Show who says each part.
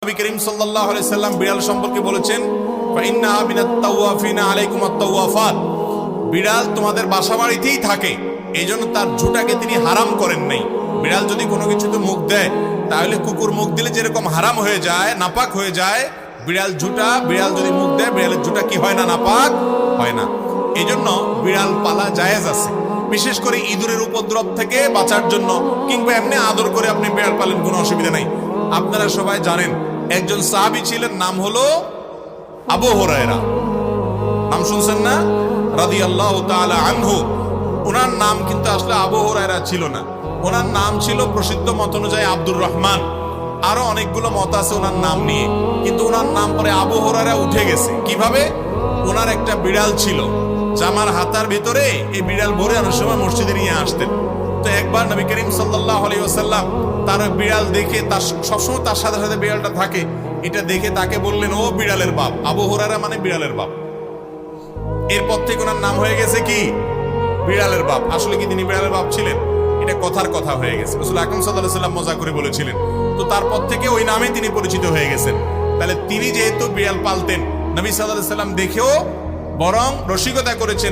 Speaker 1: নবী করিম সাল্লাল্লাহু আলাইহি সাল্লাম বিড়াল সম্পর্কে বলেছেন, ফাইন্নাহা মিনাত তাওয়াফিনা আলাইকুম আত-তাওয়াফাত। বিড়াল তোমাদের বাসাবাড়িতেই থাকে, এইজন্য তার ঝুঁটাকে তিনি হারাম করেন নাই। বিড়াল যদি কোনো কিছুতে মুখ দেয়, তাহলে কুকুর মুখ দিলে যেরকম হারাম হয়ে যায়, নাপাক হয়ে যায়, বিড়াল যদি মুখ দেয়, বিড়ালের ঝুঁটা কি হয় না, নাপাক হয় না। এইজন্য বিড়াল পালা জায়েজ আছে, বিশেষ করে ইঁদুরের উপদ্রব থেকে বাঁচার জন্য, কিংবা এমনি আদর করে আপনি বিড়াল পালেন, কোনো অসুবিধা নাই। আপনারা সবাই জানেন একজন সাহাবী ছিলেন, নাম হলো আবু হুরায়রা। নাম শুনছেন না? রাদিয়াল্লাহু তাআলা আনহু। ওনার নাম কিন্তু আসলে আবু হুরায়রা ছিল না, ওনার নাম ছিল প্রসিদ্ধ মত অনুযায়ী আব্দুর রহমান। আরো অনেকগুলো মত আছে ওনার নাম নিয়ে, কিন্তু ওনার নাম পরে আবু হুরায়রা উঠে গেছে। কিভাবে? ওনার একটা বিড়াল ছিল, জামার হাতার ভিতরে এই বিড়াল ভরে অনেক সময় মসজিদে নিয়ে আসতেন। তো একবার নবী করিম সাল্লাল্লাহু আলাইহি ওয়াসাল্লাম তার বিড়াল দেখে, তার সবসময় তার সাথে সাথে বিড়ালটা থাকে, এটা দেখে তাকে বললেন, ও বিড়ালের বাপ। আবু হুরায়রা মানে বিড়ালের বাপ। এরপর থেকে ওনার নাম হয়ে গেছে কি? বিড়ালের বাপ। আসলে কি তিনি বিড়ালের বাপ ছিলেন? এটা কথার কথা হয়ে গেছে, রাসূল আকরাম সাল্লাল্লাহু আলাইহি ওয়াসাল্লাম মজা করে বলেছিলেন। তো তারপর থেকে ওই নামে তিনি পরিচিত হয়ে গেছেন। তাহলে তিনি যেহেতু বিড়াল পালতেন, নবী সাল্লাল্লাহু আলাইহি ওয়াসাল্লাম দেখেও বরং রসিকতা করেছেন,